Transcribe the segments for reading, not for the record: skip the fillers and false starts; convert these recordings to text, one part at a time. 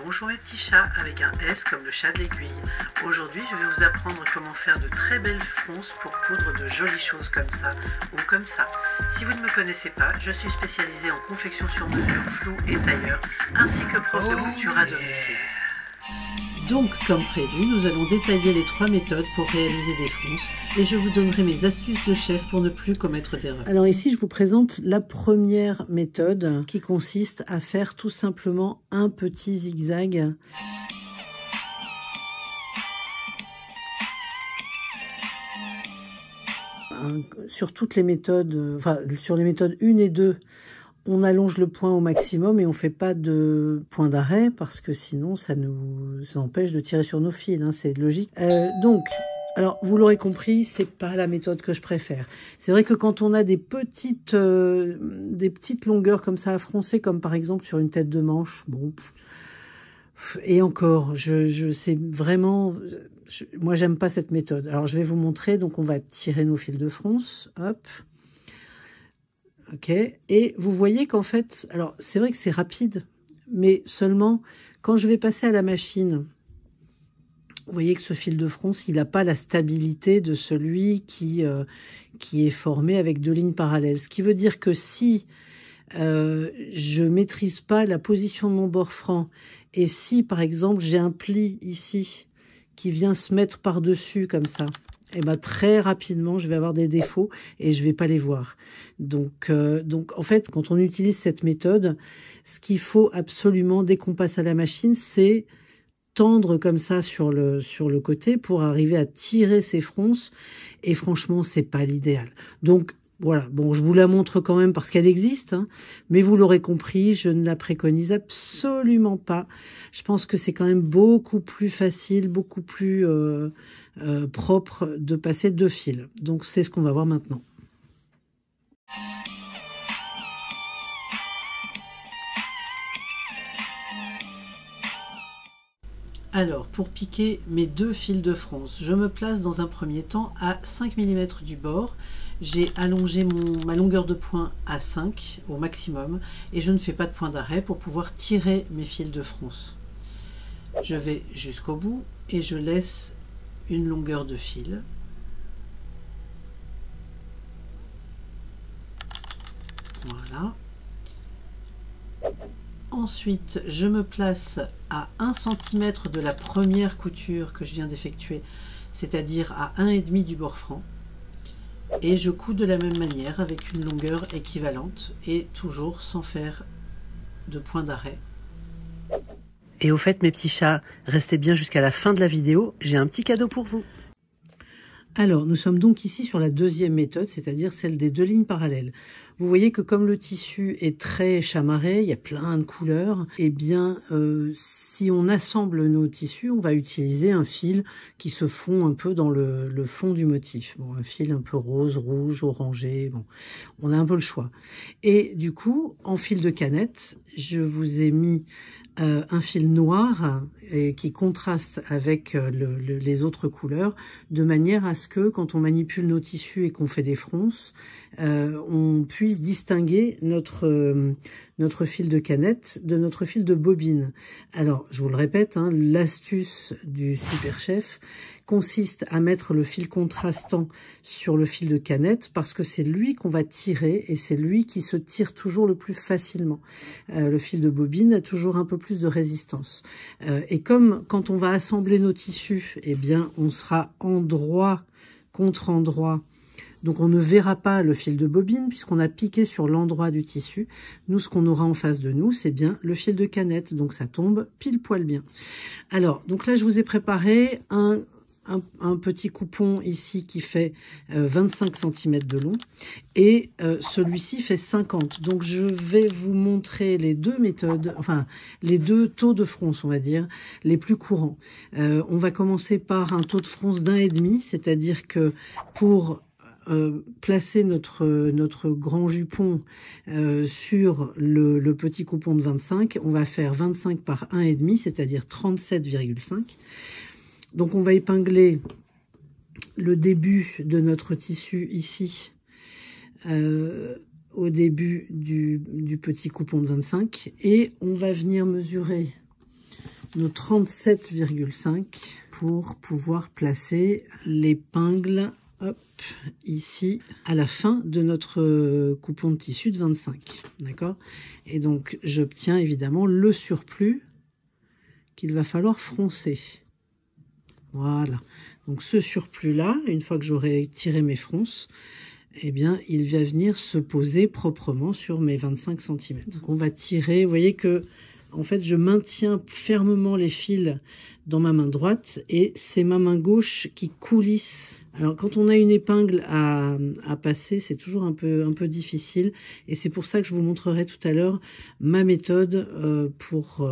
Bonjour mes petits chats, avec un S comme le chat de l'aiguille. Aujourd'hui, je vais vous apprendre comment faire de très belles fronces pour coudre de jolies choses comme ça ou comme ça. Si vous ne me connaissez pas, je suis spécialisée en confection sur mesure, flou et tailleur, ainsi que prof de couture à domicile. Donc, comme prévu, nous allons détailler les 3 méthodes pour réaliser des fronces et je vous donnerai mes astuces de chef pour ne plus commettre d'erreurs. Alors ici, je vous présente la première méthode qui consiste à faire tout simplement un petit zigzag. Sur toutes les méthodes, enfin sur les méthodes 1 et 2, on allonge le point au maximum et on ne fait pas de point d'arrêt parce que sinon ça nous empêche de tirer sur nos fils, hein, c'est logique. Donc, alors vous l'aurez compris, c'est pas la méthode que je préfère. C'est vrai que quand on a des petites longueurs comme ça à froncer, comme par exemple sur une tête de manche, bon, et encore, je sais vraiment, moi j'aime pas cette méthode. Alors je vais vous montrer, donc on va tirer nos fils de fronce, hop. Ok, et vous voyez qu'en fait, alors c'est vrai que c'est rapide, mais seulement quand je vais passer à la machine, vous voyez que ce fil de fronce, il n'a pas la stabilité de celui qui est formé avec 2 lignes parallèles. Ce qui veut dire que si je maîtrise pas la position de mon bord franc, et si par exemple j'ai un pli ici qui vient se mettre par-dessus comme ça, et ben très rapidement, je vais avoir des défauts et je vais pas les voir. Donc en fait, quand on utilise cette méthode, ce qu'il faut absolument, dès qu'on passe à la machine, c'est tendre comme ça sur le côté pour arriver à tirer ces fronces. Et franchement, c'est pas l'idéal. Donc, voilà, bon, je vous la montre quand même parce qu'elle existe, hein, mais vous l'aurez compris, je ne la préconise absolument pas. Je pense que c'est quand même beaucoup plus facile, beaucoup plus propre de passer 2 fils. Donc c'est ce qu'on va voir maintenant. Alors, pour piquer mes 2 fils de fronce, je me place dans un premier temps à 5 mm du bord. J'ai allongé ma longueur de point à 5 au maximum et je ne fais pas de point d'arrêt pour pouvoir tirer mes fils de fronce. Je vais jusqu'au bout et je laisse une longueur de fil. Voilà. Ensuite, je me place à 1 cm de la première couture que je viens d'effectuer, c'est-à-dire à 1,5 du bord franc. Et je couds de la même manière avec une longueur équivalente et toujours sans faire de point d'arrêt. Et au fait, mes petits chats, restez bien jusqu'à la fin de la vidéo, j'ai un petit cadeau pour vous. Alors, nous sommes donc ici sur la deuxième méthode, c'est-à-dire celle des 2 lignes parallèles. Vous voyez que comme le tissu est très chamarré, il y a plein de couleurs, eh bien, si on assemble nos tissus, on va utiliser un fil qui se fond un peu dans le fond du motif. Bon, un fil un peu rose, rouge, orangé, bon, on a un peu le choix. Et du coup, en fil de canette, je vous ai mis un fil noir et qui contraste avec les autres couleurs, de manière à ce que quand on manipule nos tissus et qu'on fait des fronces, on puisse distinguer notre fil de canette de notre fil de bobine. Alors, je vous le répète, hein, l'astuce du super chef consiste à mettre le fil contrastant sur le fil de canette parce que c'est lui qu'on va tirer et c'est lui qui se tire toujours le plus facilement. Le fil de bobine a toujours un peu plus de résistance. Et comme quand on va assembler nos tissus, eh bien, on sera endroit contre endroit. Donc on ne verra pas le fil de bobine puisqu'on a piqué sur l'endroit du tissu. Nous, ce qu'on aura en face de nous, c'est bien le fil de canette. Donc ça tombe pile poil bien. Alors, donc là, je vous ai préparé un petit coupon ici qui fait 25 cm de long et celui-ci fait 50. Donc je vais vous montrer les 2 méthodes, enfin les 2 taux de fronce, on va dire, les plus courants. On va commencer par un taux de fronce d'1,5, c'est-à-dire que pour placer notre grand jupon sur le petit coupon de 25, on va faire 25 par 1,5, c'est-à-dire 37,5. Donc on va épingler le début de notre tissu ici, au début du petit coupon de 25, et on va venir mesurer nos 37,5 pour pouvoir placer l'épingle, hop, ici, à la fin de notre coupon de tissu de 25, d'accord? Et donc, j'obtiens évidemment le surplus qu'il va falloir froncer. Voilà. Donc, ce surplus-là, une fois que j'aurai tiré mes fronces, eh bien, il va venir se poser proprement sur mes 25 cm. Donc, on va tirer, vous voyez que, en fait, je maintiens fermement les fils dans ma main droite et c'est ma main gauche qui coulisse. Alors, quand on a une épingle à passer, c'est toujours un peu difficile. Et c'est pour ça que je vous montrerai tout à l'heure ma méthode pour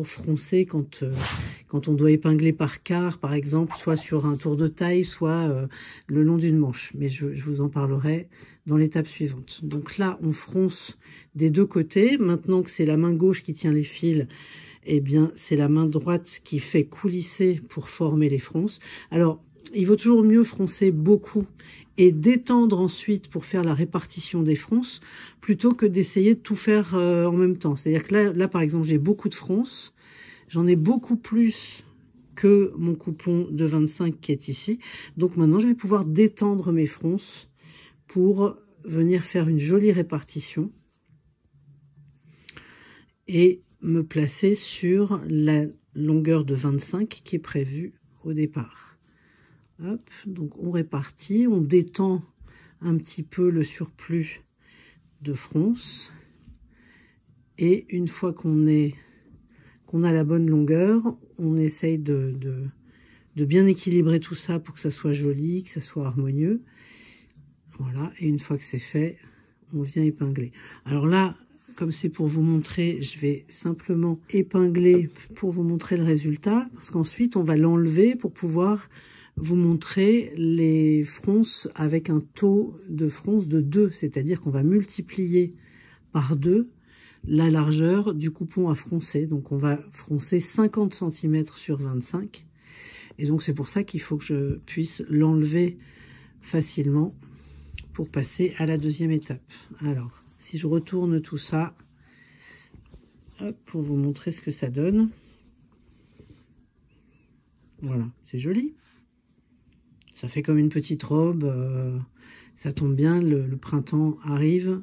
froncer quand on doit épingler par quart, par exemple, soit sur un tour de taille, soit le long d'une manche. Mais je vous en parlerai dans l'étape suivante. Donc là, on fronce des deux côtés. Maintenant que c'est la main gauche qui tient les fils, eh bien, c'est la main droite qui fait coulisser pour former les fronces. Alors, il vaut toujours mieux froncer beaucoup et d'étendre ensuite pour faire la répartition des fronces, plutôt que d'essayer de tout faire en même temps. C'est-à-dire que là, par exemple, j'ai beaucoup de fronces. J'en ai beaucoup plus que mon coupon de 25 qui est ici. Donc maintenant, je vais pouvoir détendre mes fronces pour venir faire une jolie répartition et me placer sur la longueur de 25 qui est prévue au départ. Hop, donc on répartit, on détend un petit peu le surplus de fronce. Et une fois qu'on a la bonne longueur, on essaye de bien équilibrer tout ça pour que ça soit joli, que ça soit harmonieux. Voilà, et une fois que c'est fait, on vient épingler. Alors là, comme c'est pour vous montrer, je vais simplement épingler pour vous montrer le résultat, parce qu'ensuite on va l'enlever pour pouvoir vous montrer les fronces avec un taux de fronce de 2, c'est-à-dire qu'on va multiplier par 2 la largeur du coupon à froncer. Donc on va froncer 50 cm sur 25. Et donc c'est pour ça qu'il faut que je puisse l'enlever facilement pour passer à la deuxième étape. Alors, si je retourne tout ça, hop, pour vous montrer ce que ça donne. Voilà, c'est joli. Ça fait comme une petite robe, ça tombe bien, le printemps arrive,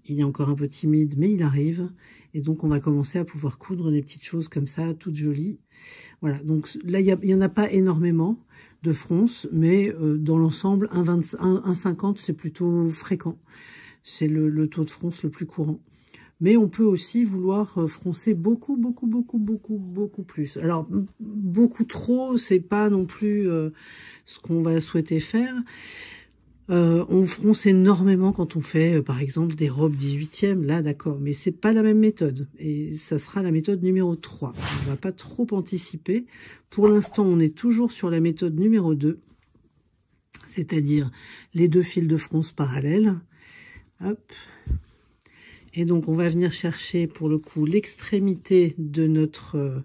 il est encore un peu timide, mais il arrive, et donc on va commencer à pouvoir coudre des petites choses comme ça, toutes jolies. Voilà, donc là, il y en a pas énormément de fronces, mais dans l'ensemble, un 50, c'est plutôt fréquent. C'est le taux de fronce le plus courant. Mais on peut aussi vouloir froncer beaucoup plus. Alors, beaucoup trop, c'est pas non plus ce qu'on va souhaiter faire. On fronce énormément quand on fait, par exemple, des robes 18e, là, d'accord. Mais c'est pas la même méthode. Et ça sera la méthode numéro 3. On va pas trop anticiper. Pour l'instant, on est toujours sur la méthode numéro 2. C'est-à-dire les deux fils de fronce parallèles. Hop. Et donc, on va venir chercher, pour le coup, l'extrémité de notre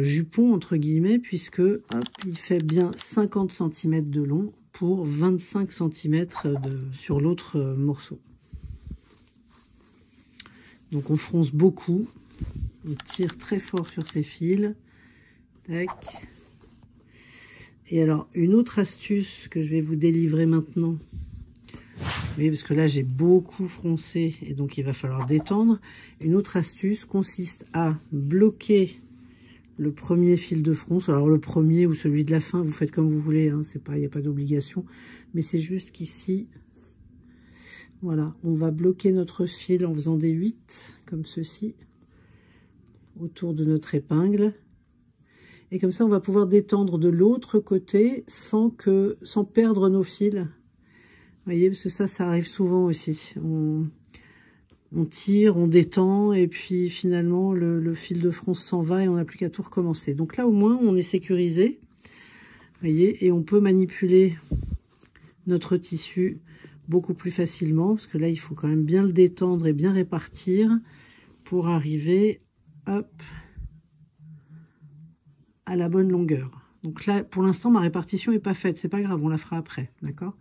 jupon, entre guillemets, puisque hop, il fait bien 50 cm de long pour 25 cm sur l'autre morceau. Donc, on fronce beaucoup. On tire très fort sur ces fils. Tac. Et alors, une autre astuce que je vais vous délivrer maintenant. Oui, parce que là, j'ai beaucoup froncé et donc il va falloir détendre. Une autre astuce consiste à bloquer le premier fil de fronce. Alors, le premier ou celui de la fin, vous faites comme vous voulez. Hein, il n'y a pas d'obligation. Mais c'est juste qu'ici, voilà, on va bloquer notre fil en faisant des 8, comme ceci, autour de notre épingle. Et comme ça, on va pouvoir détendre de l'autre côté sans perdre nos fils. Vous voyez, parce que ça arrive souvent aussi. On tire, on détend, et puis finalement, le fil de fronce s'en va et on n'a plus qu'à tout recommencer. Donc là, au moins, on est sécurisé. Vous voyez, et on peut manipuler notre tissu beaucoup plus facilement, parce que là, il faut quand même bien le détendre et bien répartir pour arriver, hop, à la bonne longueur. Donc là, pour l'instant, ma répartition n'est pas faite. C'est pas grave, on la fera après, d'accord ?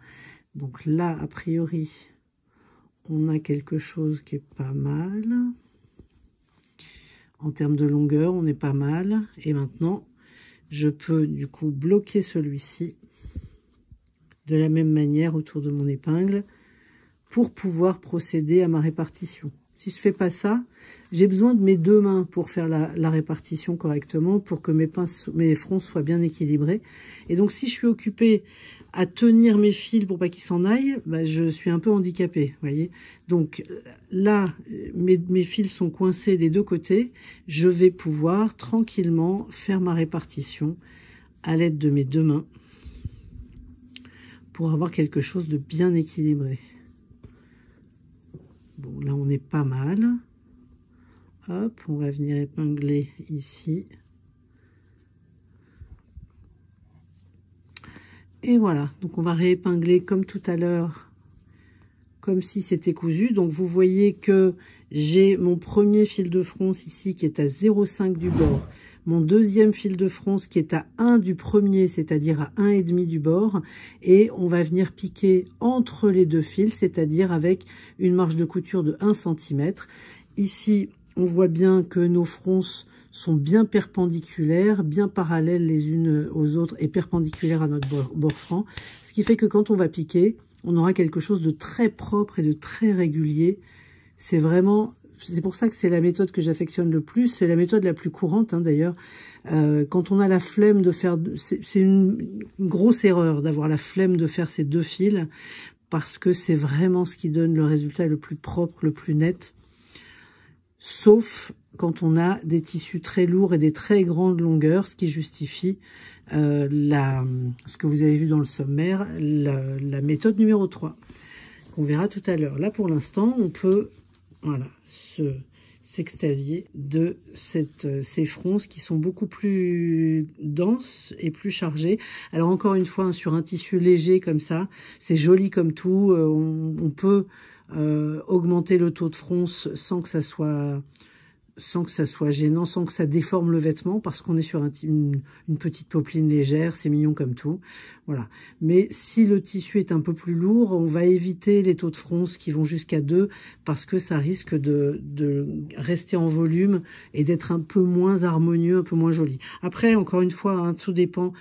Donc là, a priori, on a quelque chose qui est pas mal. En termes de longueur, on est pas mal. Et maintenant, je peux du coup bloquer celui-ci de la même manière autour de mon épingle pour pouvoir procéder à ma répartition. Si je fais pas ça, j'ai besoin de mes deux mains pour faire la répartition correctement, pour que mes fronts soient bien équilibrés. Et donc, si je suis occupée à tenir mes fils pour pas qu'ils s'en aillent, bah, je suis un peu handicapée, voyez. Donc là, mes fils sont coincés des deux côtés. Je vais pouvoir tranquillement faire ma répartition à l'aide de mes deux mains pour avoir quelque chose de bien équilibré. Bon, là, on est pas mal. Hop, on va venir épingler ici. Et voilà, donc on va réépingler comme tout à l'heure, comme si c'était cousu. Donc vous voyez que j'ai mon premier fil de fronce ici qui est à 0,5 du bord. Mon deuxième fil de fronce qui est à 1 du premier, c'est-à-dire à 1,5 du bord. Et on va venir piquer entre les deux fils, c'est-à-dire avec une marge de couture de 1 cm. Ici, on voit bien que nos fronces sont bien perpendiculaires, bien parallèles les unes aux autres et perpendiculaires à notre bord franc. Ce qui fait que quand on va piquer, on aura quelque chose de très propre et de très régulier. C'est pour ça que c'est la méthode que j'affectionne le plus. C'est la méthode la plus courante, hein, d'ailleurs. Quand on a la flemme de faire... C'est une grosse erreur d'avoir la flemme de faire ces deux fils, parce que c'est vraiment ce qui donne le résultat le plus propre, le plus net. Sauf quand on a des tissus très lourds et des très grandes longueurs, ce qui justifie ce que vous avez vu dans le sommaire, la méthode numéro 3, qu'on verra tout à l'heure. Là, pour l'instant, on peut voilà, s'extasier de ces fronces qui sont beaucoup plus denses et plus chargées. Alors, encore une fois, hein, sur un tissu léger comme ça, c'est joli comme tout. On peut augmenter le taux de fronce sans que ça soit gênant, sans que ça déforme le vêtement, parce qu'on est sur une petite popeline légère, c'est mignon comme tout. Voilà. Mais si le tissu est un peu plus lourd, on va éviter les taux de fronce qui vont jusqu'à 2, parce que ça risque de rester en volume et d'être un peu moins harmonieux, un peu moins joli. Après, encore une fois, hein, tout dépend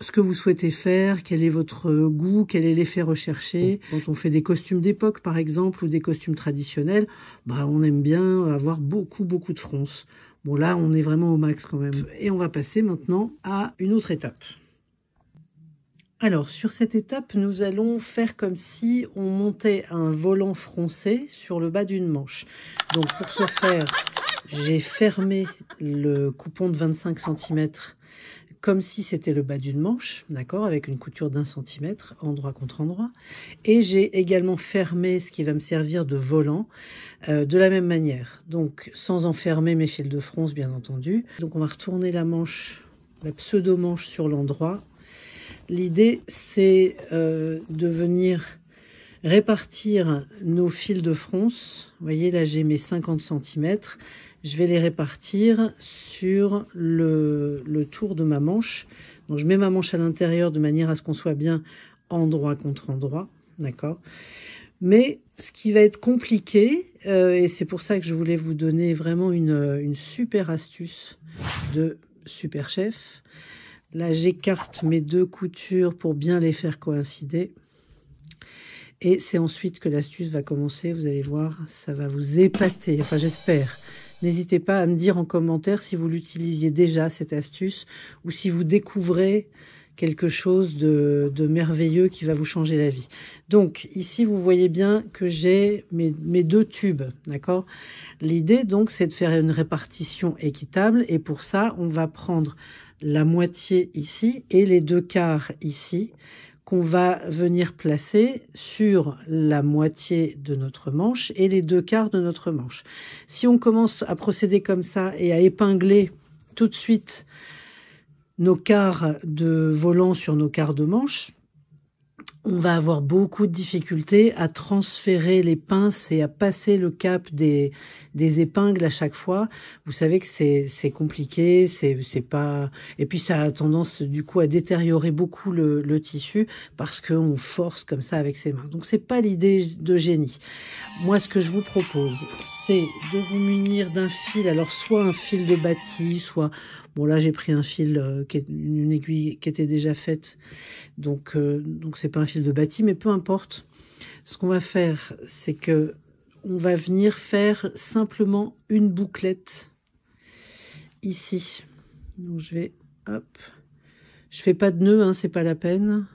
ce que vous souhaitez faire, quel est votre goût, quel est l'effet recherché. Quand on fait des costumes d'époque, par exemple, ou des costumes traditionnels, bah, on aime bien avoir beaucoup de fronces. Bon, là, on est vraiment au max quand même. Et on va passer maintenant à une autre étape. Alors, sur cette étape, nous allons faire comme si on montait un volant froncé sur le bas d'une manche. Donc, pour ce faire, j'ai fermé le coupon de 25 cm comme si c'était le bas d'une manche, d'accord, avec une couture d'1 cm, endroit contre endroit. Et j'ai également fermé ce qui va me servir de volant de la même manière. Donc, sans enfermer mes fils de fronce, bien entendu. Donc, on va retourner la manche, la pseudo-manche sur l'endroit. L'idée, c'est de venir répartir nos fils de fronce. Vous voyez, là, j'ai mes 50 cm. Je vais les répartir sur le tour de ma manche. Donc, je mets ma manche à l'intérieur de manière à ce qu'on soit bien endroit contre endroit, d'accord? Mais ce qui va être compliqué, et c'est pour ça que je voulais vous donner vraiment une super astuce de super chef. Là, j'écarte mes deux coutures pour bien les faire coïncider. Et c'est ensuite que l'astuce va commencer. Vous allez voir, ça va vous épater. Enfin, j'espère. N'hésitez pas à me dire en commentaire si vous l'utilisiez déjà, cette astuce, ou si vous découvrez quelque chose de merveilleux qui va vous changer la vie. Donc, ici, vous voyez bien que j'ai mes deux tubes, d'accord? L'idée, donc, c'est de faire une répartition équitable. Et pour ça, on va prendre la moitié ici et les 2/4 ici, qu'on va venir placer sur la moitié de notre manche et les 2/4 de notre manche. Si on commence à procéder comme ça et à épingler tout de suite nos quarts de volant sur nos quarts de manche, on va avoir beaucoup de difficultés à transférer les pinces et à passer le cap des épingles à chaque fois. Vous savez que c'est compliqué, c'est pas, et puis ça a tendance du coup à détériorer beaucoup le tissu parce qu'on force comme ça avec ses mains. Donc c'est pas l'idée de génie. Moi, ce que je vous propose, c'est de vous munir d'un fil, alors soit un fil de bâti, soit, bon là j'ai pris un fil, une aiguille qui était déjà faite, donc c'est pas un fil de bâti, mais peu importe. Ce qu'on va faire, c'est que on va venir faire simplement une bouclette ici. Donc je vais, hop, je fais pas de nœud, hein, c'est pas la peine.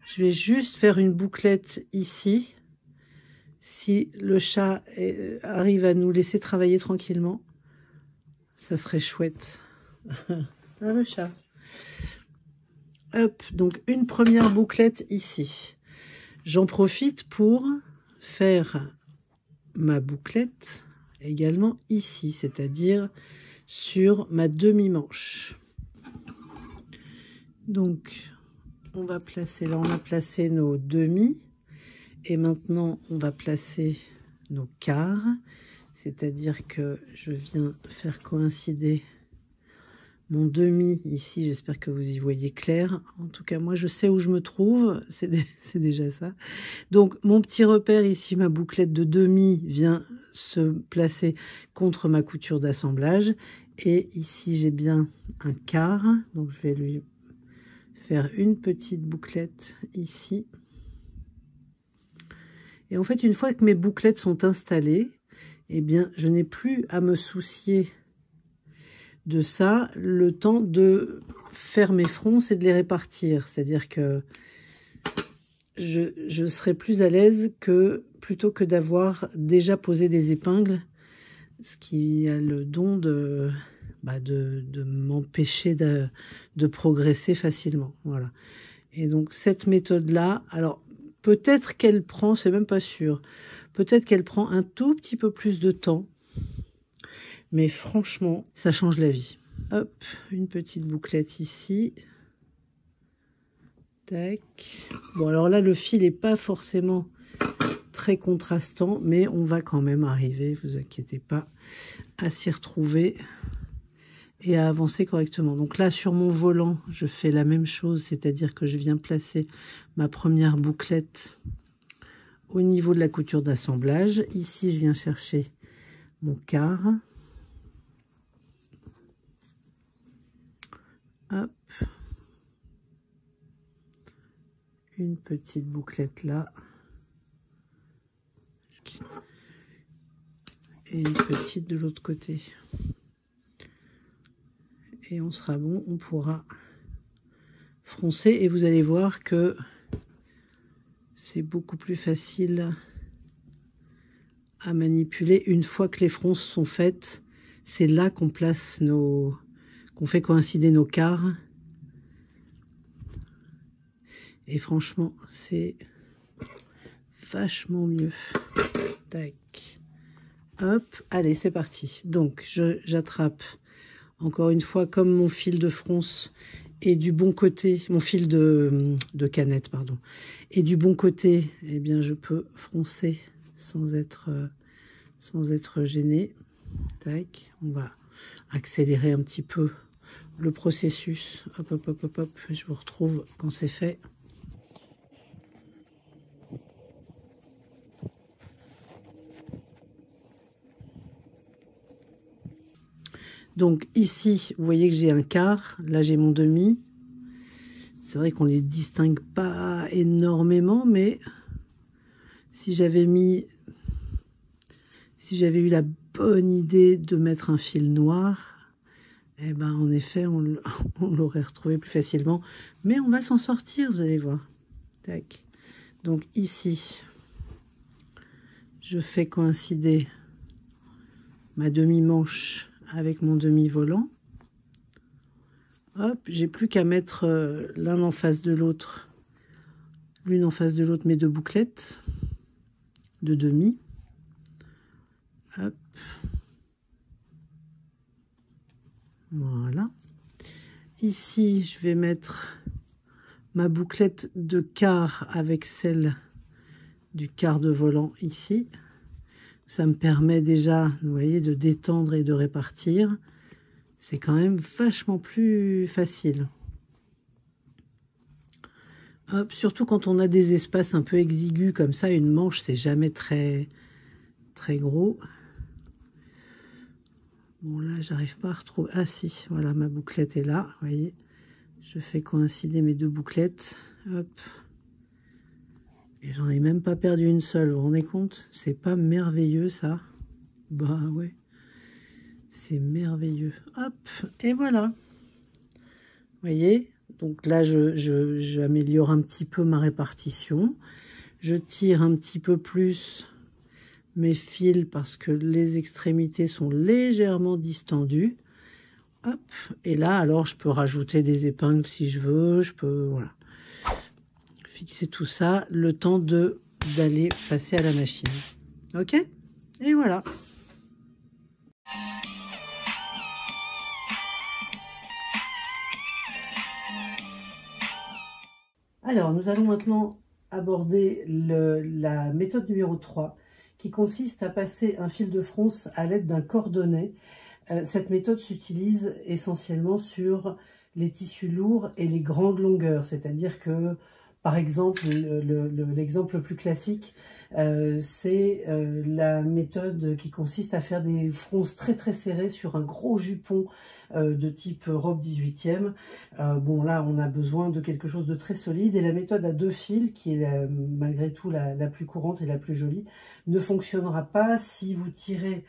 Je vais juste faire une bouclette ici. Si le chat arrive à nous laisser travailler tranquillement, ça serait chouette. Ah, le chat. Hop, donc une première bouclette ici. J'en profite pour faire ma bouclette également ici, c'est-à-dire sur ma demi-manche. Donc, on va placer, là on a placé nos demi, et maintenant on va placer nos quarts, c'est-à-dire que je viens faire coïncider mon demi ici, j'espère que vous y voyez clair. En tout cas, moi, je sais où je me trouve, c'est déjà ça. Donc, mon petit repère ici, ma bouclette de demi vient se placer contre ma couture d'assemblage. Et ici, j'ai bien un quart. Donc, je vais lui faire une petite bouclette ici. Et en fait, une fois que mes bouclettes sont installées, eh bien, je n'ai plus à me soucier de ça, le temps de faire mes fronces et de les répartir. C'est-à-dire que je serai plus à l'aise que plutôt que d'avoir déjà posé des épingles, ce qui a le don de m'empêcher de progresser facilement. Voilà. Et donc cette méthode-là, alors peut-être qu'elle prend, c'est même pas sûr, peut-être qu'elle prend un tout petit peu plus de temps, mais franchement, ça change la vie. Hop, une petite bouclette ici. Tac. Bon, alors là, le fil n'est pas forcément très contrastant, mais on va quand même arriver, vous inquiétez pas, à s'y retrouver et à avancer correctement. Donc là, sur mon volant, je fais la même chose, c'est-à-dire que je viens placer ma première bouclette au niveau de la couture d'assemblage. Ici, je viens chercher mon quart. Hop, une petite bouclette là, et une petite de l'autre côté. Et on sera bon, on pourra froncer, et vous allez voir que c'est beaucoup plus facile à manipuler une fois que les fronces sont faites. C'est là qu'on place qu'on fait coïncider nos quarts. Et franchement, c'est vachement mieux. Tac. Hop, allez, c'est parti. Donc, j'attrape encore une fois, comme mon fil de fronce est du bon côté, mon fil de canette, pardon, et du bon côté, eh bien, je peux froncer sans être gêné. Tac, on va accélérer un petit peu le processus. Hop, hop, hop, hop, hop. Je vous retrouve quand c'est fait. Donc ici, vous voyez que j'ai un quart. Là, j'ai mon demi. C'est vrai qu'on les distingue pas énormément, mais si j'avais eu la bonne idée de mettre un fil noir, eh ben en effet, on l'aurait retrouvé plus facilement. Mais on va s'en sortir, vous allez voir. Tac. Donc ici, je fais coïncider ma demi-manche avec mon demi-volant. Hop, j'ai plus qu'à mettre l'un en face de l'autre, l'une en face de l'autre, mes deux bouclettes de demi. Hop. Voilà. Ici, je vais mettre ma bouclette de quart avec celle du quart de volant ici. Ça me permet déjà, vous voyez, de détendre et de répartir. C'est quand même vachement plus facile. Hop, surtout quand on a des espaces un peu exigus comme ça, une manche, c'est jamais très gros. Bon, là, j'arrive pas à retrouver. Ah si, voilà, ma bouclette est là, vous voyez. Je fais coïncider mes deux bouclettes. Hop. Et j'en ai même pas perdu une seule, vous vous rendez compte? C'est pas merveilleux, ça? Bah ouais. C'est merveilleux. Hop, et voilà. Vous voyez? Donc là, j'améliore un petit peu ma répartition. Je tire un petit peu plus mes fils parce que les extrémités sont légèrement distendues. Hop, et là, alors, je peux rajouter des épingles si je veux. Je peux, voilà, fixer tout ça le temps d'aller passer à la machine. Ok? Et voilà. Alors, nous allons maintenant aborder la méthode numéro 3, qui consiste à passer un fil de fronce à l'aide d'un cordonnet. Cette méthode s'utilise essentiellement sur les tissus lourds et les grandes longueurs, c'est-à-dire que, par exemple, l'exemple le plus classique, c'est la méthode qui consiste à faire des fronces très serrées sur un gros jupon de type robe 18e. Bon, là, on a besoin de quelque chose de très solide, et la méthode à 2 fils, qui est malgré tout la plus courante et la plus jolie, ne fonctionnera pas si vous tirez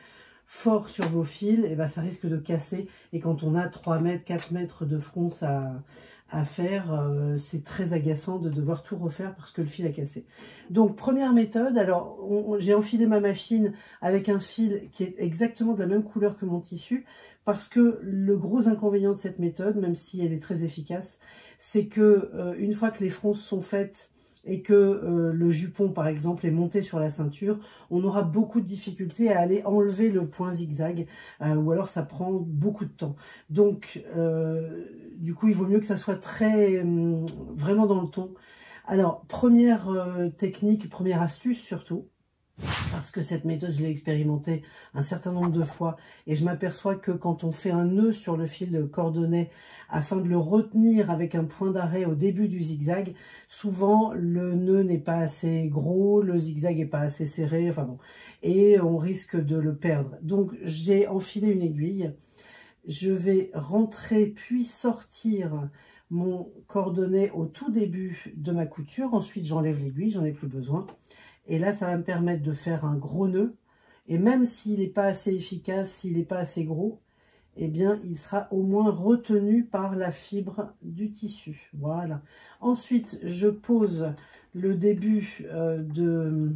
fort sur vos fils. Et ben, ça risque de casser, et quand on a 3 mètres, 4 mètres de fronce à faire, c'est très agaçant de devoir tout refaire parce que le fil a cassé. Donc première méthode, alors j'ai enfilé ma machine avec un fil qui est exactement de la même couleur que mon tissu, parce que le gros inconvénient de cette méthode, même si elle est très efficace, c'est que une fois que les fronces sont faites et que le jupon par exemple est monté sur la ceinture, on aura beaucoup de difficultés à aller enlever le point zigzag, ou alors ça prend beaucoup de temps. Donc du coup il vaut mieux que ça soit vraiment dans le ton. Alors première technique, première astuce surtout, parce que cette méthode, je l'ai expérimentée un certain nombre de fois, et je m'aperçois que quand on fait un nœud sur le fil cordonnet afin de le retenir avec un point d'arrêt au début du zigzag, souvent le nœud n'est pas assez gros, le zigzag n'est pas assez serré, enfin bon, et on risque de le perdre. Donc j'ai enfilé une aiguille, je vais rentrer puis sortir mon cordonnet au tout début de ma couture, ensuite j'enlève l'aiguille, j'en ai plus besoin. Et là, ça va me permettre de faire un gros nœud. Et même s'il n'est pas assez efficace, s'il n'est pas assez gros, eh bien, il sera au moins retenu par la fibre du tissu. Voilà. Ensuite, je pose le début de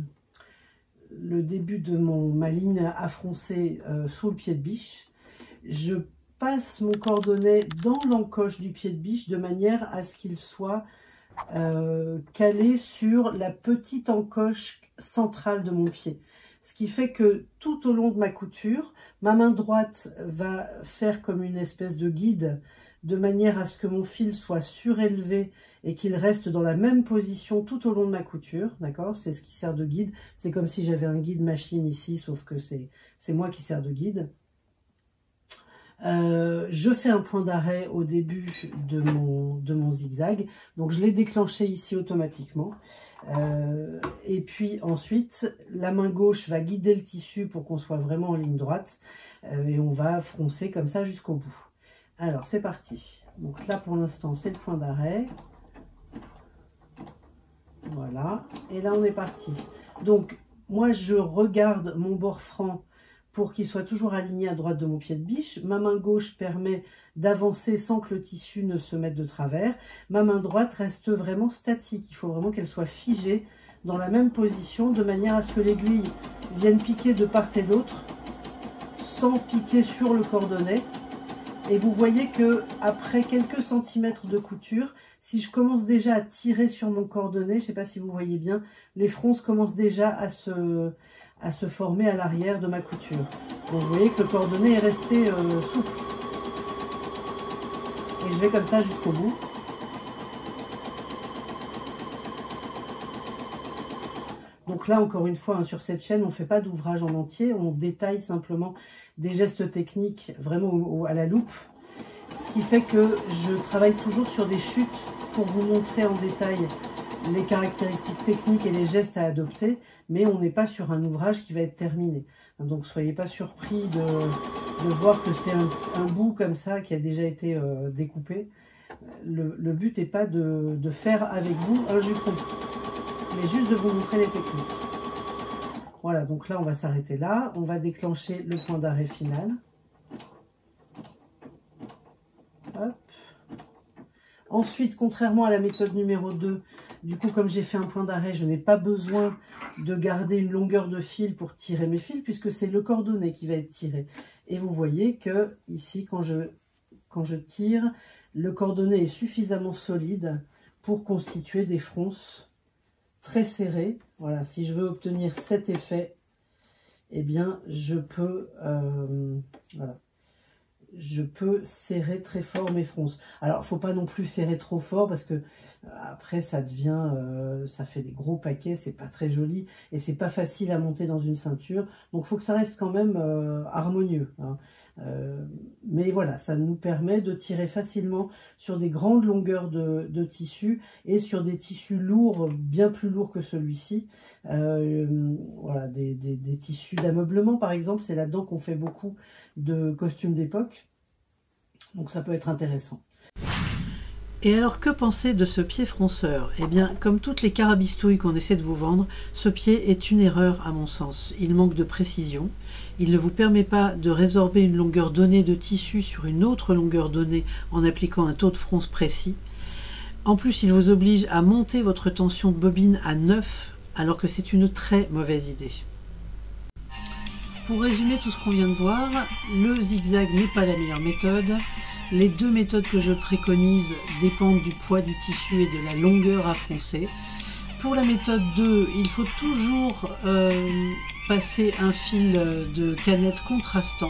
ma ligne à froncer sous le pied de biche. Je passe mon cordonnet dans l'encoche du pied de biche de manière à ce qu'il soit calé sur la petite encoche centrale de mon pied. Ce qui fait que tout au long de ma couture, ma main droite va faire comme une espèce de guide, de manière à ce que mon fil soit surélevé et qu'il reste dans la même position tout au long de ma couture, d'accord? C'est ce qui sert de guide. C'est comme si j'avais un guide machine ici, sauf que c'est moi qui sert de guide. Je fais un point d'arrêt au début de mon zigzag, donc je l'ai déclenché ici automatiquement, et puis ensuite la main gauche va guider le tissu pour qu'on soit vraiment en ligne droite, et on va froncer comme ça jusqu'au bout. Alors c'est parti. Donc là pour l'instant c'est le point d'arrêt, voilà, et là on est parti. Donc moi je regarde mon bord franc pour qu'il soit toujours aligné à droite de mon pied de biche. Ma main gauche permet d'avancer sans que le tissu ne se mette de travers. Ma main droite reste vraiment statique. Il faut vraiment qu'elle soit figée dans la même position, de manière à ce que l'aiguille vienne piquer de part et d'autre, sans piquer sur le cordonnet. Et vous voyez que après quelques centimètres de couture, si je commence déjà à tirer sur mon cordonnet, je ne sais pas si vous voyez bien, les fronces commencent déjà à se former à l'arrière de ma couture. Donc vous voyez que le cordonnet est resté souple. Et je vais comme ça jusqu'au bout. Donc là, encore une fois, hein, sur cette chaîne, on ne fait pas d'ouvrage en entier, on détaille simplement des gestes techniques vraiment à la loupe. Ce qui fait que je travaille toujours sur des chutes pour vous montrer en détail les caractéristiques techniques et les gestes à adopter, mais on n'est pas sur un ouvrage qui va être terminé. Donc soyez pas surpris de voir que c'est un bout comme ça qui a déjà été découpé. Le but n'est pas de faire avec vous un jupon, mais juste de vous montrer les techniques. Voilà, donc là on va s'arrêter là, on va déclencher le point d'arrêt final. Hop. Ensuite, contrairement à la méthode numéro 2, du coup, comme j'ai fait un point d'arrêt, je n'ai pas besoin de garder une longueur de fil pour tirer mes fils, puisque c'est le cordonnet qui va être tiré. Et vous voyez que ici, quand je tire, le cordonnet est suffisamment solide pour constituer des fronces très serrées. Voilà, si je veux obtenir cet effet, eh bien, je peux... voilà. Je peux serrer très fort mes fronces. Alors, il ne faut pas non plus serrer trop fort parce que après, ça devient, ça fait des gros paquets, c'est pas très joli et c'est pas facile à monter dans une ceinture. Donc, il faut que ça reste quand même harmonieux, hein. Mais voilà, ça nous permet de tirer facilement sur des grandes longueurs de tissu et sur des tissus lourds, bien plus lourds que celui-ci. Voilà, des tissus d'ameublement, par exemple, c'est là-dedans qu'on fait beaucoup de costumes d'époque. Donc ça peut être intéressant. Et alors, que penser de ce pied fronceur? Eh bien, comme toutes les carabistouilles qu'on essaie de vous vendre, ce pied est une erreur à mon sens. Il manque de précision. Il ne vous permet pas de résorber une longueur donnée de tissu sur une autre longueur donnée en appliquant un taux de fronce précis. En plus, il vous oblige à monter votre tension de bobine à 9, alors que c'est une très mauvaise idée. Pour résumer tout ce qu'on vient de voir, le zigzag n'est pas la meilleure méthode. Les deux méthodes que je préconise dépendent du poids du tissu et de la longueur à froncer. Pour la méthode 2, il faut toujours passer un fil de canette contrastant.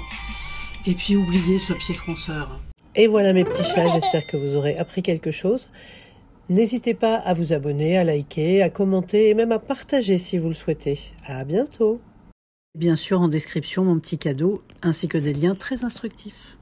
Et puis oubliez ce pied fronceur. Et voilà mes petits chats, j'espère que vous aurez appris quelque chose. N'hésitez pas à vous abonner, à liker, à commenter et même à partager si vous le souhaitez. À bientôt! Bien sûr, en description, mon petit cadeau, ainsi que des liens très instructifs.